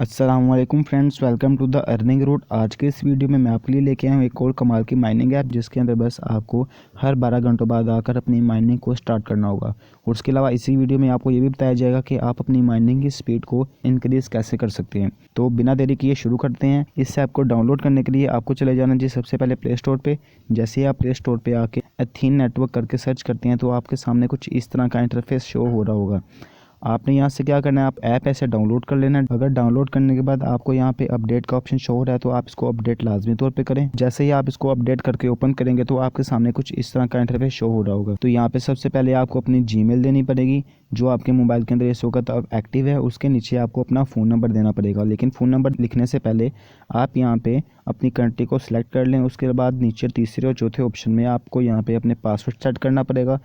अस्सलामुअलैकुम friends, welcome to the earning route. आज के इस वीडियो में मैं आपके लिए लेके आया हूँ एक और कमाल की माइनिंग ऐप, जिसके अंदर बस आपको हर 12 घंटों बाद आकर अपनी माइनिंग को स्टार्ट करना होगा। और उसके अलावा इसी वीडियो में आपको ये भी बताया जाएगा कि आप अपनी माइनिंग की स्पीड को इंक्रीज़ कैसे कर सकते हैं। तो बिना देरी किए शुरू करते हैं। इस ऐप को डाउनलोड करने के लिए आपको चले जाना जी सबसे पहले प्ले स्टोर पर। जैसे ही आप प्ले स्टोर पर आके एथीन नेटवर्क करके सर्च करते हैं तो आपके सामने कुछ इस तरह का इंटरफेस शो हो रहा होगा। आपने यहाँ से क्या करना है, आप ऐप ऐसे डाउनलोड कर लेना है। अगर डाउनलोड करने के बाद आपको यहाँ पे अपडेट का ऑप्शन शो हो रहा है तो आप इसको अपडेट लाजमी तौर पे करें। जैसे ही आप इसको अपडेट करके ओपन करेंगे तो आपके सामने कुछ इस तरह का इंटरफेस शो हो रहा होगा। तो यहाँ पे सबसे पहले आपको अपनी जीमेल देनी पड़ेगी जो आपके मोबाइल के अंदर इस वक्त एक्टिव है। उसके नीचे आपको अपना फ़ोन नंबर देना पड़ेगा, लेकिन फ़ोन नंबर लिखने से पहले आप यहाँ पे अपनी कंट्री को सिलेक्ट कर लें। उसके बाद नीचे तीसरे और चौथे ऑप्शन में आपको यहाँ पे अपने पासवर्ड सेट करना पड़ेगा।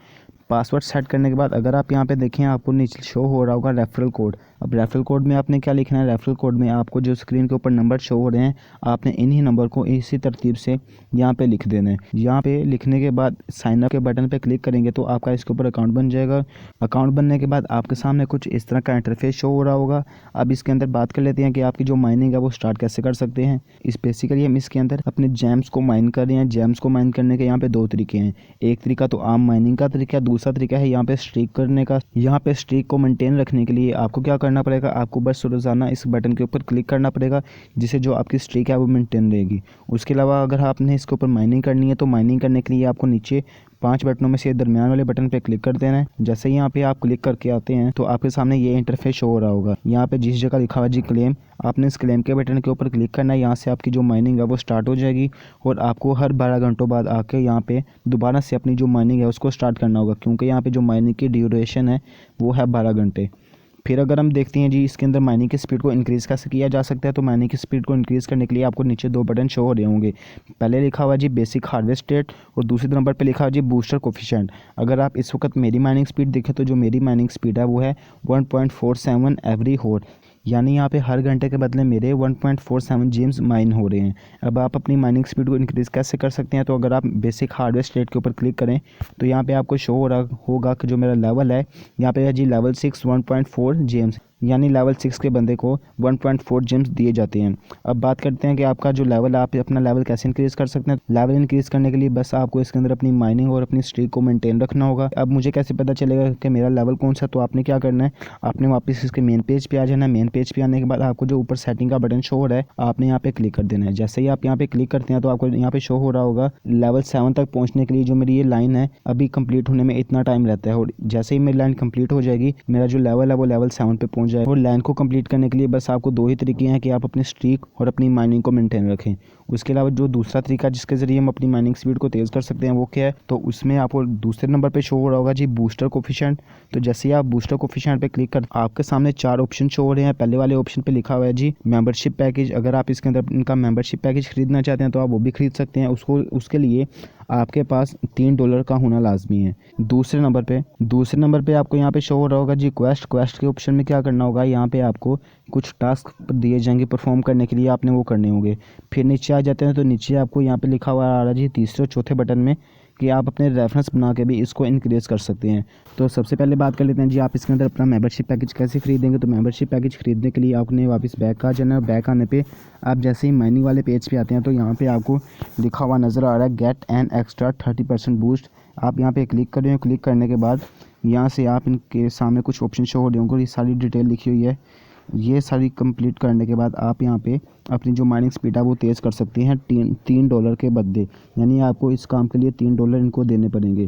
पासवर्ड सेट करने के बाद अगर आप यहाँ पे देखें आपको नीचे शो हो रहा होगा रेफरल कोड। अब रेफरल कोड में आपने क्या लिखना है, रेफरल कोड में आपको जो स्क्रीन के ऊपर नंबर शो हो रहे हैं आपने इन्हीं नंबर को इसी तरतीब से यहाँ पे लिख देना है। यहाँ पे लिखने के बाद साइन अप के बटन पे क्लिक करेंगे तो आपका इसके ऊपर अकाउंट बन जाएगा। अकाउंट बनने के बाद आपके सामने कुछ इस तरह का इंटरफेस शो हो रहा होगा। अब इसके अंदर बात कर लेते हैं कि आपकी जो माइनिंग है वो स्टार्ट कैसे कर सकते हैं। इस बेसिकली हम इसके अंदर अपने जेम्स को माइन कर रहे हैं। जेम्स को माइन करने के यहाँ पे दो तरीके हैं। एक तरीका तो आम माइनिंग का तरीका है, दूसरा तरीका है यहाँ पे स्ट्रीक करने का। यहाँ पे स्ट्रीक को मेंटेन रखने के लिए आपको क्या करना पड़ेगा, आपको बस रोजाना इस बटन के ऊपर क्लिक करना पड़ेगा, जिससे जो आपकी स्ट्रीक है वो मेंटेन रहेगी। उसके अलावा अगर आपने इसके ऊपर माइनिंग करनी है तो माइनिंग करने के लिए आपको नीचे 5 बटनों में से दरमियान वाले बटन पे क्लिक कर देना है। जैसे ही यहाँ पे आप क्लिक करके आते हैं तो आपके सामने ये इंटरफेस शो हो रहा होगा। यहाँ पे जिस जगह लिखा हुआ जी क्लेम, आपने इस क्लेम के बटन के ऊपर क्लिक करना है। यहाँ से आपकी जो माइनिंग है वो स्टार्ट हो जाएगी और आपको हर 12 घंटों बाद आके यहाँ पे दोबारा से अपनी जो माइनिंग है उसको स्टार्ट करना होगा, क्योंकि यहाँ पे जो माइनिंग की ड्यूरेशन है वो है 12 घंटे। फिर अगर हम देखते हैं जी इसके अंदर माइनिंग की स्पीड को इंक्रीज़ कैसे किया जा सकता है, तो माइनिंग की स्पीड को इंक्रीज़ करने के लिए आपको नीचे दो बटन शो हो रहे होंगे। पहले लिखा हुआ जी बेसिक हार्वेस्ट रेट और दूसरे नंबर पे लिखा हुआ जी बूस्टर कोफिशिएंट। अगर आप इस वक्त मेरी माइनिंग स्पीड देखें तो जो मेरी माइनिंग स्पीड है वो है 1.47 एवरी होर, यानी यहाँ पे हर घंटे के बदले मेरे 1.47 जेम्स माइन हो रहे हैं। अब आप अपनी माइनिंग स्पीड को इंक्रीज़ कैसे कर सकते हैं, तो अगर आप बेसिक हार्वेस्ट रेट के ऊपर क्लिक करें तो यहाँ पे आपको शो हो रहा होगा कि जो मेरा लेवल है यहाँ पे है जी लेवल 6 1.4 जेम्स, यानी लेवल 6 के बंदे को 1.4 जेम्स दिए जाते हैं। अब बात करते हैं कि आपका जो लेवल, आप अपना लेवल कैसे इंक्रीज़ कर सकते हैं। लेवल इंक्रीज़ करने के लिए बस आपको इसके अंदर अपनी माइनिंग और अपनी स्ट्रीक को मेंटेन रखना होगा। अब मुझे कैसे पता चलेगा कि मेरा लेवल कौन सा, तो आपने क्या करना है, आपने वापस इसके मेन पेज पे आ जाना है। मेन पेज पे आने के बाद आपको जो ऊपर सेटिंग का बटन शो हो रहा है आपने यहाँ पे क्लिक कर देना है। जैसे ही आप यहाँ पे क्लिक करते हैं तो आपको यहाँ पे शो हो रहा होगा लेवल 7 तक पहुँचने के लिए जो मेरी ये लाइन है अभी कंप्लीट होने में इतना टाइम रहता है। और जैसे ही मेरी लाइन कंप्लीट हो जाएगी मेरा जो लेवल है वो लेवल 7 पे पहुँच जाएगा। और लाइन को कंप्लीट करने के लिए बस आपको दो ही तरीके हैं कि आप अपनी स्ट्रीक और अपनी माइनिंग को मेंटेन रखें। उसके अलावा जो दूसरा तरीका जिसके ज़रिए हम अपनी माइनिंग स्पीड को तेज़ कर सकते हैं वो क्या है, तो उसमें आपको दूसरे नंबर पे शो हो रहा होगा जी बूस्टर कोफिशिएंट। तो जैसे ही आप बूस्टर कोफिशिएंट पे क्लिक कर आपके सामने 4 ऑप्शन शो हो रहे हैं। पहले वाले ऑप्शन पे लिखा हुआ है जी मेंबरशिप पैकेज। अगर आप इसके अंदर इनका मेंबरशिप पैकेज खरीदना चाहते हैं तो आप वो भी खरीद सकते हैं। उसके लिए आपके पास $3 का होना लाजमी है। दूसरे नंबर पे आपको यहाँ पे शो हो रहा होगा जी क्वेस्ट के ऑप्शन में क्या करना होगा, यहाँ पे आपको कुछ टास्क दिए जाएंगे परफॉर्म करने के लिए, आपने वो करने होंगे। फिर नीचे आ जाते हैं तो नीचे आपको यहाँ पे लिखा हुआ आ रहा है जी तीसरे और चौथे बटन में कि आप अपने रेफरेंस बना के भी इसको इंक्रीज़ कर सकते हैं। तो सबसे पहले बात कर लेते हैं जी आप इसके अंदर अपना मेंबरशिप पैकेज कैसे खरीदेंगे। तो मेंबरशिप पैकेज खरीदने के लिए आपने वापस बैक आ जाना है। बैक आने पे आप जैसे ही माइनिंग वाले पेज पे आते हैं तो यहाँ पे आपको लिखा हुआ नज़र आ रहा है गेट एन एक्स्ट्रा 30% बूस्ट। आप यहाँ पे क्लिक करें। क्लिक करने के बाद यहाँ से आप इनके सामने कुछ ऑप्शन शो हो रहे होंगे, ये सारी डिटेल लिखी हुई है। ये सारी कंप्लीट करने के बाद आप यहाँ पे अपनी जो माइनिंग स्पीड है वो तेज़ कर सकते हैं $3 के बदले, यानी आपको इस काम के लिए $3 इनको देने पड़ेंगे।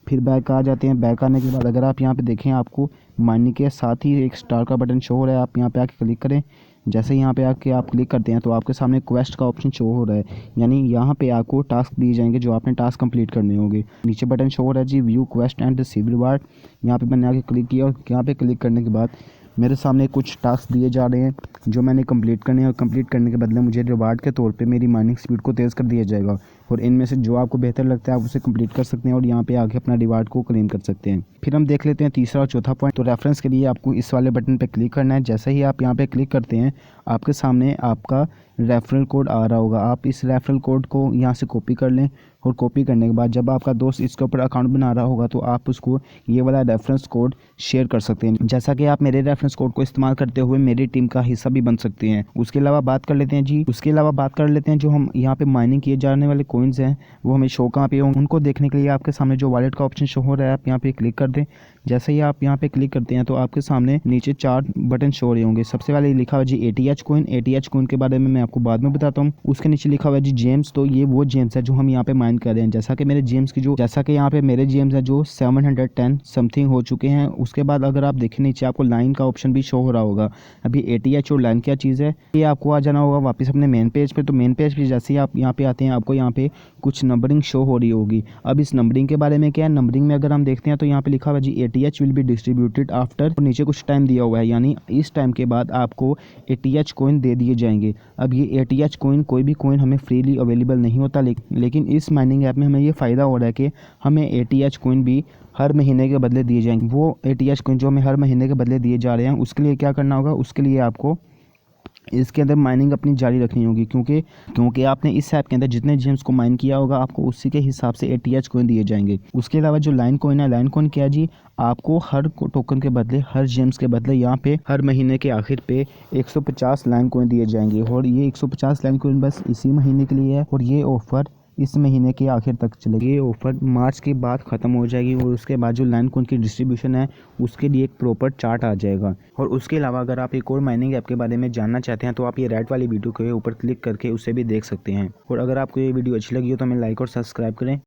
फिर बैक आ जाते हैं। बैक आने के बाद अगर आप यहाँ पे देखें आपको माइनिंग के साथ ही एक स्टार का बटन शो हो रहा है, आप यहाँ पे आके क्लिक करें। जैसे ही यहाँ पे आके आप क्लिक करते हैं तो आपके सामने क्वेस्ट का ऑप्शन शो हो रहा है, यानी यहाँ पे आपको टास्क दिए जाएंगे जो आपने टास्क कंप्लीट करने होंगे। नीचे बटन शो हो रहा है जी view quest and receive reward. यहाँ पे मैंने आके क्लिक किया और यहाँ पे क्लिक करने के बाद मेरे सामने कुछ टास्क दिए जा रहे हैं जो मैंने कंप्लीट करने हैं और कंप्लीट करने के बदले मुझे रिवार्ड के तौर पे मेरी माइनिंग स्पीड को तेज़ कर दिया जाएगा। और इनमें से जो आपको बेहतर लगता है आप उसे कंप्लीट कर सकते हैं और यहाँ पे आके अपना रिवार्ड को क्लेम कर सकते हैं। फिर हम देख लेते हैं तीसरा और चौथा पॉइंट। तो रेफरेंस के लिए आपको इस वाले बटन पे क्लिक करना है। जैसे ही आप यहाँ पे क्लिक करते हैं आपके सामने आपका रेफरल कोड आ रहा होगा। आप इस रेफरल कोड को यहाँ से कॉपी कर लें और कॉपी करने के बाद जब आपका दोस्त इसके ऊपर अकाउंट बना रहा होगा तो आप उसको ये वाला रेफरेंस कोड शेयर कर सकते हैं। जैसा कि आप मेरे रेफरेंस कोड को इस्तेमाल करते हुए मेरी टीम का हिस्सा भी बन सकते हैं। उसके अलावा बात कर लेते हैं जो हम यहाँ पे माइनिंग किए जाने वाले कॉइन्स हैं वो हमें शो कहाँ पे होंगे। उनको देखने के लिए आपके सामने जो वॉलेट का ऑप्शन शो हो रहा है आप यहाँ पे क्लिक कर दें। जैसे ही आप यहाँ पे क्लिक करते हैं तो आपके सामने नीचे 4 बटन शो हो रहे होंगे। सबसे पहले लिखा हुआ जी ATH कॉइन के बारे में मैं आपको बाद में बताता हूँ। उसके नीचे लिखा हुआ है जी जेम्स। तो ये वो जेम्स है जो हम यहाँ पे माइन कर रहे हैं। जैसा कि यहाँ पे मेरे जेम्स है जो 710 समथिंग हो चुके हैं। उसके बाद अगर आप देखें नीचे आपको लाइन का ऑप्शन भी शो हो रहा होगा। अभी ATH और लाइन क्या चीज़ है ये आपको आ जाना होगा वापस अपने मेन पेज पे। तो मेन पेज पे जैसे ही आप यहाँ पे आते हैं आपको यहाँ पे कुछ नंबरिंग शो हो रही होगी। अब इस नंबरिंग के बारे में क्या है, नंबरिंग में अगर हम देखते हैं तो यहाँ पे लिखा हुआ है जी ATH will be distributed after, नीचे कुछ टाइम दिया हुआ है यानी इस टाइम के बाद आपको ATH कॉइन दे दिए जाएंगे। अब ये ATH कॉइन कोई भी कॉइन हमें फ्रीली अवेलेबल नहीं होता, लेकिन इस माइनिंग ऐप में हमें ये फ़ायदा हो रहा है कि हमें ATH कॉइन भी हर महीने के बदले दिए जाएंगे। वो ATH कॉइन जो हमें हर महीने के बदले दिए जा रहे हैं उसके लिए क्या करना होगा, उसके लिए आपको इसके अंदर माइनिंग अपनी जारी रखनी होगी क्योंकि आपने इस ऐप के अंदर जितने जेम्स को माइन किया होगा आपको उसी के हिसाब से ATH कॉइन दिए जाएंगे। उसके अलावा जो लाइन कॉइन है, लाइन कॉइन क्या है जी, आपको हर टोकन के बदले, हर जेम्स के बदले यहाँ पे हर महीने के आखिर पे 150 लाइन कॉइन दिए जाएंगे। और ये 150 लाइन कॉइन बस इसी महीने के लिए है और ये ऑफर इस महीने के आखिर तक चलेगी। ये ऑफर मार्च के बाद ख़त्म हो जाएगी और उसके बाद जो लाइन कॉइन की डिस्ट्रीब्यूशन है उसके लिए एक प्रॉपर चार्ट आ जाएगा। और उसके अलावा अगर आप एक और माइनिंग ऐप के बारे में जानना चाहते हैं तो आप ये रेड वाली वीडियो के ऊपर क्लिक करके उसे भी देख सकते हैं। और अगर आपको ये वीडियो अच्छी लगी हो तो हमें लाइक और सब्सक्राइब करें।